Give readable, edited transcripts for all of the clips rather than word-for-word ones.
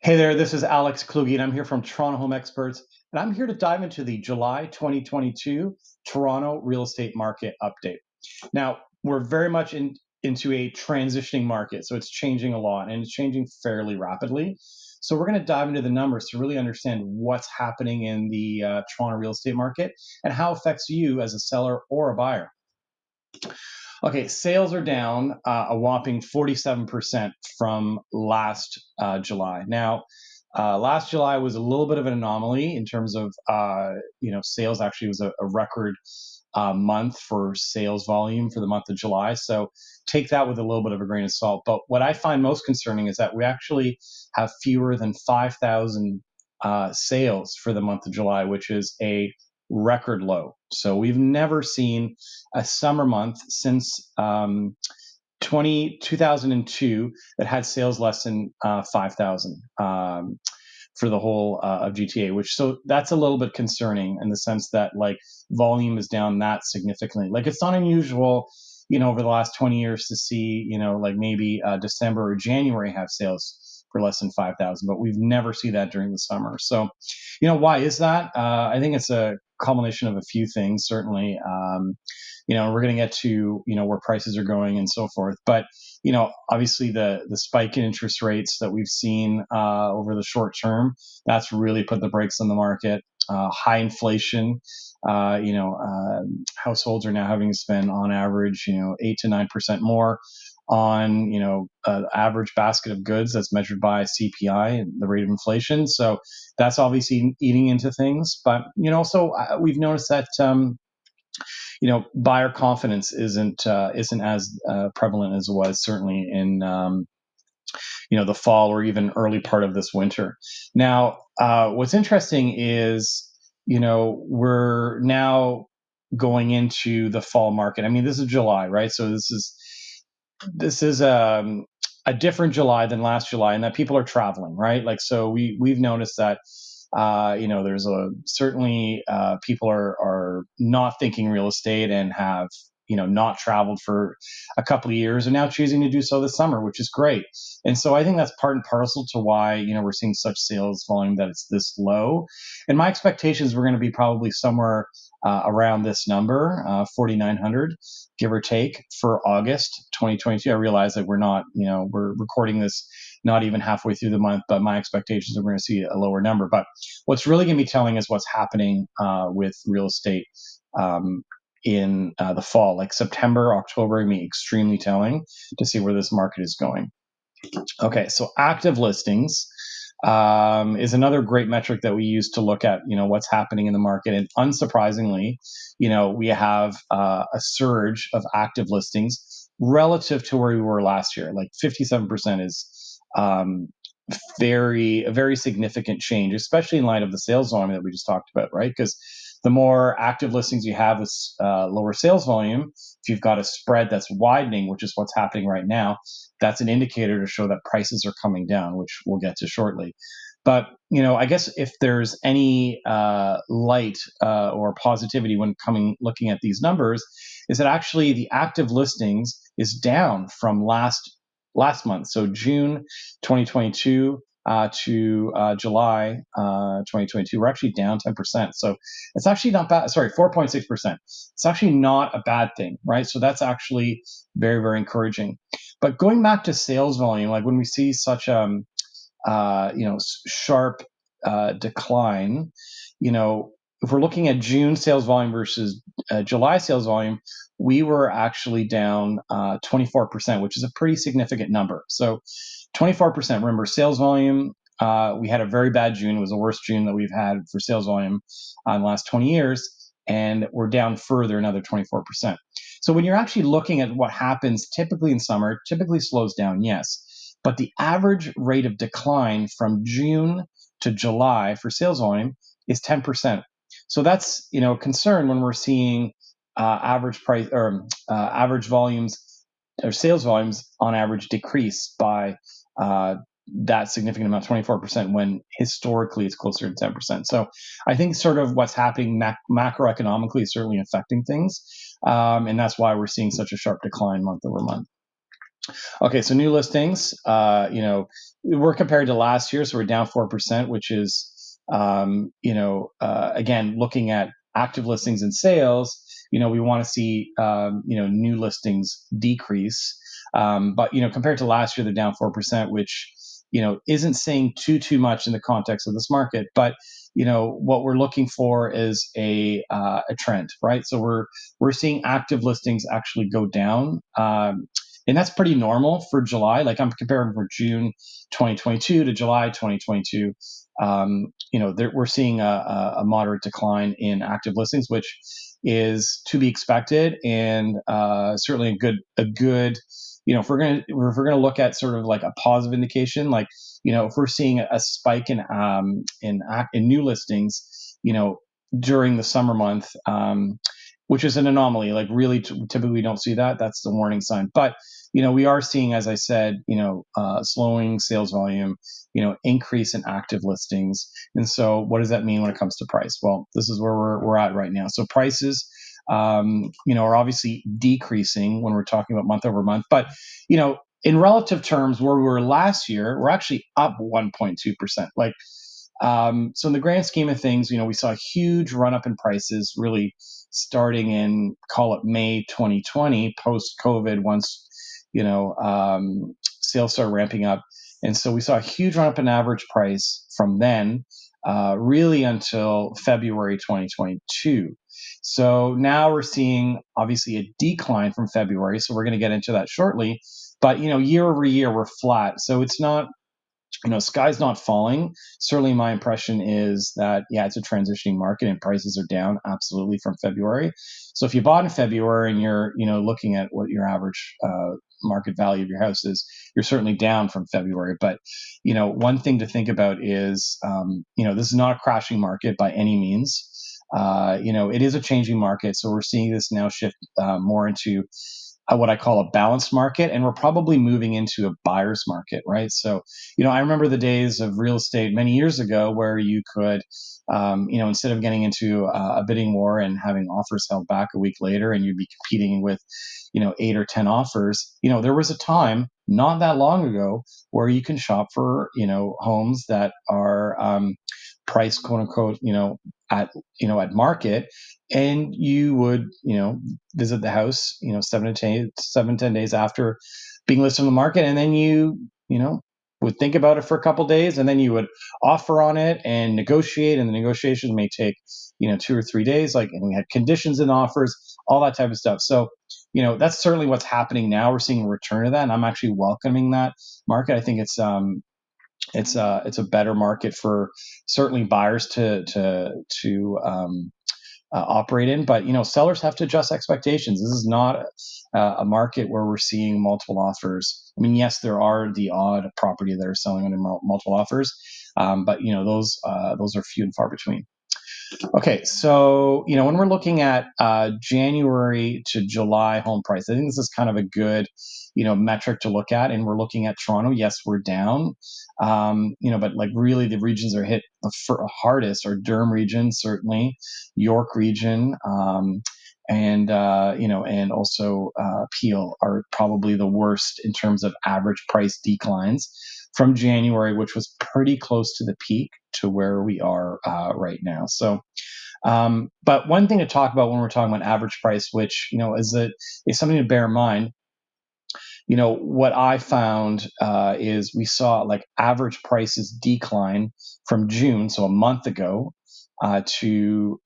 Hey there, this is Alex Kluge, and I'm here from Toronto Home Experts, and I'm here to dive into the July 2022 Toronto real estate market update. Now, we're very much into a transitioning market, so it's changing a lot, and it's changing fairly rapidly. So we're going to dive into the numbers to really understand what's happening in the Toronto real estate market and how it affects you as a seller or a buyer. Okay, sales are down a whopping 47% from last July. Now, last July was a little bit of an anomaly in terms of, sales actually was a record month for sales volume for the month of July. So take that with a little bit of a grain of salt. But what I find most concerning is that we actually have fewer than 5,000 sales for the month of July, which is a record low. So we've never seen a summer month since 2002 that had sales less than 5,000 for the whole of GTA, which so that's a little bit concerning in the sense that like volume is down that significantly. Like it's not unusual, over the last 20 years to see, like maybe December or January have sales for less than 5,000, but we've never seen that during the summer. So, why is that? I think it's a culmination of a few things, certainly. We're going to get to, where prices are going and so forth. But, obviously the spike in interest rates that we've seen over the short term, that's really put the brakes on the market. High inflation, households are now having to spend on average, 8 to 9% more on, average basket of goods that's measured by CPI and the rate of inflation. So that's obviously eating into things. But, so we've noticed that, buyer confidence isn't as prevalent as it was certainly in the fall or even early part of this winter. Now, what's interesting is we're now going into the fall market. I mean, this is July, right? So this is a different July than last July, and that people are traveling, right? Like, so we've noticed that there's certainly people are not thinking real estate and have not traveled for a couple of years and now choosing to do so this summer, which is great. And so I think that's part and parcel to why we're seeing such sales volume that it's this low. And my expectations were going to be probably somewhere around this number, 4,900, give or take, for August 2022. I realize that we're not, we're recording this not even halfway through the month, but my expectations are we're going to see a lower number. But what's really going to be telling is what's happening with real estate in the fall, like September, October, going to be extremely telling to see where this market is going. Okay, so active listings is another great metric that we use to look at, what's happening in the market. And unsurprisingly, we have a surge of active listings relative to where we were last year. Like 57% is a very significant change, especially in light of the sales volume that we just talked about, right? Because the more active listings you have with lower sales volume, if you've got a spread that's widening, which is what's happening right now, that's an indicator to show that prices are coming down, which we'll get to shortly. But I guess if there's any light or positivity when looking at these numbers, is that actually the active listings is down from last month. So June 2022 to July 2022, we're actually down 10%. So it's actually not bad. Sorry, 4.6%. It's actually not a bad thing, right? So that's actually very, very encouraging. But going back to sales volume, like when we see such sharp decline, if we're looking at June sales volume versus July sales volume, we were actually down 24%, which is a pretty significant number. So 24%, remember, sales volume, we had a very bad June. It was the worst June that we've had for sales volume in the last 20 years, and we're down further, another 24%. So when you're actually looking at what happens typically in summer, it typically slows down, yes. But the average rate of decline from June to July for sales volume is 10%. So that's a concern when we're seeing average price or average volumes or sales volumes on average decrease by that significant amount, 24%, when historically it's closer to 10%. So I think sort of what's happening macroeconomically is certainly affecting things, and that's why we're seeing such a sharp decline month over month. Okay, so new listings, we're compared to last year, so we're down 4%, which is, again, looking at active listings and sales, we want to see, new listings decrease. But, compared to last year, they're down 4%, which, isn't saying too much in the context of this market. But, what we're looking for is a trend, right? So we're seeing active listings actually go down. And that's pretty normal for July. Like I'm comparing for June 2022 to July 2022. We're seeing a moderate decline in active listings, which is to be expected, and certainly a good. If we're gonna look at sort of like a positive indication, like if we're seeing a spike in new listings, during the summer month, which is an anomaly. Like really, typically we don't see that. That's the warning sign. But we are seeing, as I said, slowing sales volume, increase in active listings. And so, what does that mean when it comes to price? Well, this is where we're at right now. So prices, are obviously decreasing when we're talking about month over month. But in relative terms, where we were last year, we're actually up 1.2%. So in the grand scheme of things, we saw a huge run up in prices really starting in, call it May 2020, post COVID, once, sales started ramping up. And so we saw a huge run up in average price from then, really until February 2022. So now we're seeing obviously a decline from February. So we're going to get into that shortly. But, year over year, we're flat. So it's not, sky's not falling. Certainly, my impression is that, yeah, it's a transitioning market and prices are down absolutely from February. So if you bought in February and you're, looking at what your average market value of your house is, you're certainly down from February. But, one thing to think about is, this is not a crashing market by any means. It is a changing market. So we're seeing this now shift more into what I call a balanced market, and we're probably moving into a buyer's market, right? So, I remember the days of real estate many years ago where you could, instead of getting into a bidding war and having offers held back a week later, and you'd be competing with, 8 or 10 offers, there was a time not that long ago where you can shop for, homes that are priced, quote unquote, at market, and you would, visit the house, 7 to 10 days after being listed on the market, and then would think about it for a couple days, and then you would offer on it and negotiate, and the negotiation may take 2 or 3 days. And we had conditions and offers, all that type of stuff. So that's certainly what's happening now. We're seeing a return to that, and I'm actually welcoming that market. I think it's a better market for certainly buyers to operate in. But sellers have to adjust expectations. This is not a market where we're seeing multiple offers. I mean, yes, there are the odd property that are selling under multiple offers, but those are few and far between. Okay, so when we're looking at January to July home price, I think this is kind of a good metric to look at. And we're looking at Toronto. Yes, we're down, but like really the regions are hit the hardest are Durham region, certainly York region, and also Peel are probably the worst in terms of average price declines from January, which was pretty close to the peak to where we are right now. So, but one thing to talk about when we're talking about average price, which is something to bear in mind. What I found is we saw like average prices decline from June, so a month ago, to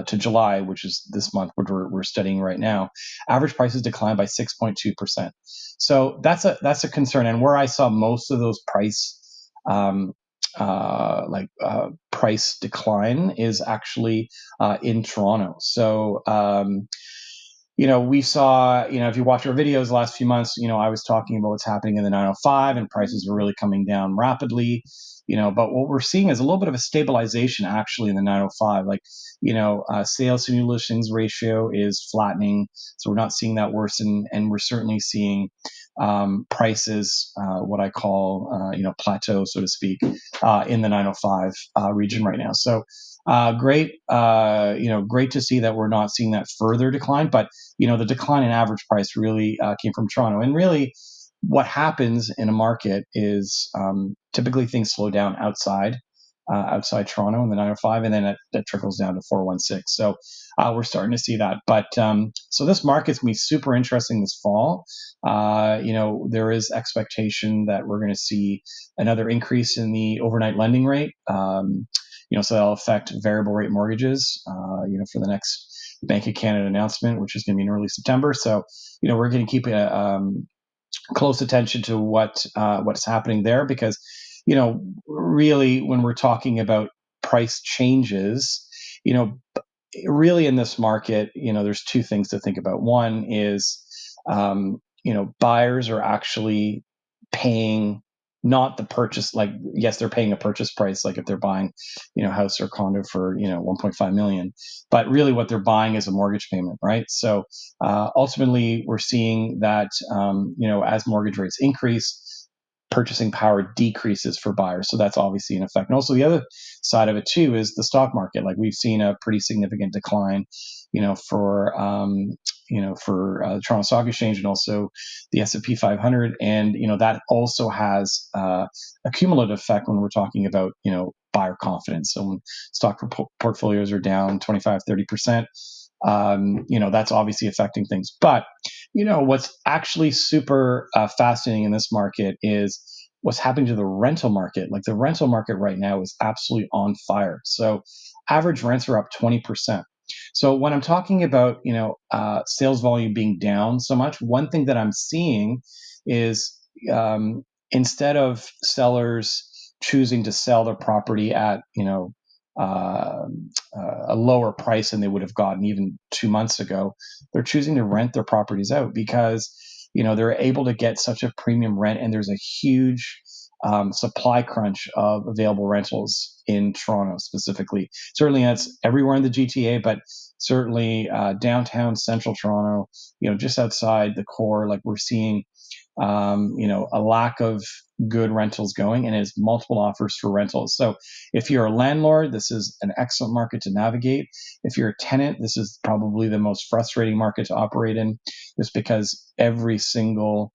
July, which is this month, which we're studying right now. Average prices declined by 6.2%. So that's a concern. And where I saw most of those price decline is actually in Toronto. So we saw, if you watch our videos the last few months, I was talking about what's happening in the 905 and prices are really coming down rapidly, but what we're seeing is a little bit of a stabilization actually in the 905. Sales to new listings ratio is flattening. So we're not seeing that worsen. And we're certainly seeing prices, what I call, plateau, so to speak, in the 905 region right now. So great, great to see that we're not seeing that further decline. But the decline in average price really came from Toronto, and really, what happens in a market is typically things slow down outside Toronto in the 905, and then that trickles down to 416. So we're starting to see that. But so this market's going to be super interesting this fall. There is expectation that we're going to see another increase in the overnight lending rate. So that'll affect variable rate mortgages, for the next Bank of Canada announcement, which is going to be in early September. So, we're going to keep close attention to what's happening there, because really, when we're talking about price changes, really in this market, there's two things to think about. One is, buyers are actually paying not the purchase, like, yes, they're paying a purchase price, like if they're buying, house or condo for, 1.5 million, but really what they're buying is a mortgage payment, right? So ultimately, we're seeing that, as mortgage rates increase, purchasing power decreases for buyers. So that's obviously an effect. And also the other side of it too is the stock market. Like, we've seen a pretty significant decline, for the Toronto Stock Exchange, and also the S&P 500. And, that also has a cumulative effect when we're talking about, buyer confidence. So when stock portfolios are down 25, 30%, that's obviously affecting things. But, what's actually super fascinating in this market is what's happening to the rental market. Like, the rental market right now is absolutely on fire. So average rents are up 20%. So when I'm talking about, sales volume being down so much, one thing that I'm seeing is, instead of sellers choosing to sell their property at, uh, a lower price than they would have gotten even 2 months ago, they're choosing to rent their properties out, because they're able to get such a premium rent, and there's a huge supply crunch of available rentals in Toronto specifically. Certainly, that's everywhere in the GTA, but certainly downtown central Toronto, just outside the core, like, we're seeing a lack of good rentals going, and it's multiple offers for rentals. So if you're a landlord, this is an excellent market to navigate. If you're a tenant, this is probably the most frustrating market to operate in, just because every single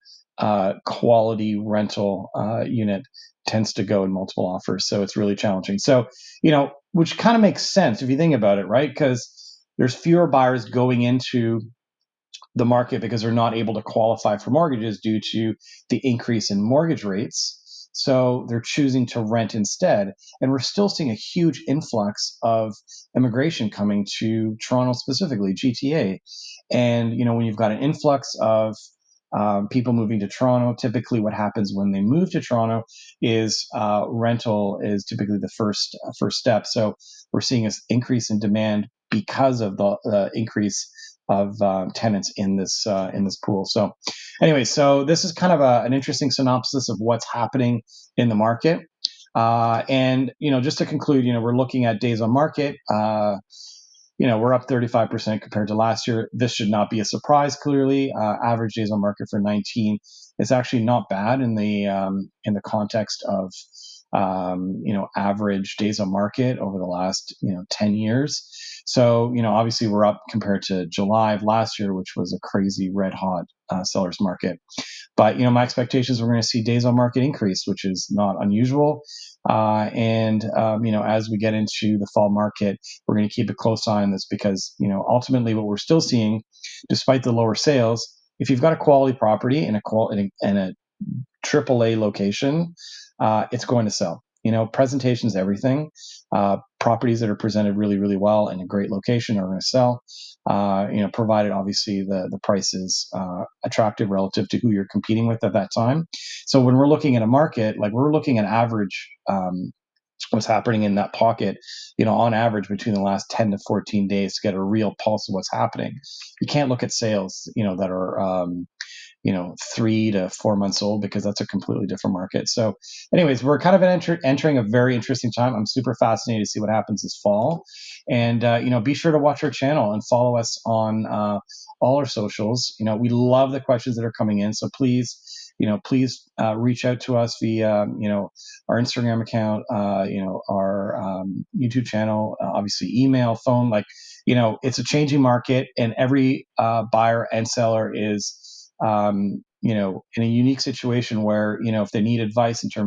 quality rental unit tends to go in multiple offers. So it's really challenging. So, which kind of makes sense if you think about it, right? Because there's fewer buyers going into the market because they're not able to qualify for mortgages due to the increase in mortgage rates. So they're choosing to rent instead. And we're still seeing a huge influx of immigration coming to Toronto, specifically GTA. And, when you've got an influx of people moving to Toronto, typically what happens when they move to Toronto is rental is typically the first step. So we're seeing an increase in demand because of the increase of tenants in this pool. So anyway, so this is kind of an interesting synopsis of what's happening in the market. And just to conclude, we're looking at days on market. We're up 35% compared to last year. This should not be a surprise. Clearly, average days on market for 19 is actually not bad in the context of average days on market over the last 10 years. So obviously we're up compared to July of last year, which was a crazy red hot sellers market. But my expectations, we're going to see days on market increase, which is not unusual. And as we get into the fall market, we're going to keep a close eye on this, because ultimately what we're still seeing, despite the lower sales, if you've got a quality property in a AAA location, it's going to sell. Presentation is everything. Properties that are presented really, really well in a great location are going to sell. Provided obviously the price is attractive relative to who you're competing with at that time. So when we're looking at a market, like, we're looking at average, what's happening in that pocket, on average between the last 10 to 14 days to get a real pulse of what's happening. You can't look at sales, that are 3 to 4 months old, because that's a completely different market. So anyways, we're kind of entering a very interesting time. I'm super fascinated to see what happens this fall. And be sure to watch our channel and follow us on all our socials. We love the questions that are coming in, so please reach out to us via our Instagram account, our YouTube channel, obviously email, phone. It's a changing market, and every buyer and seller is in a unique situation where if they need advice in terms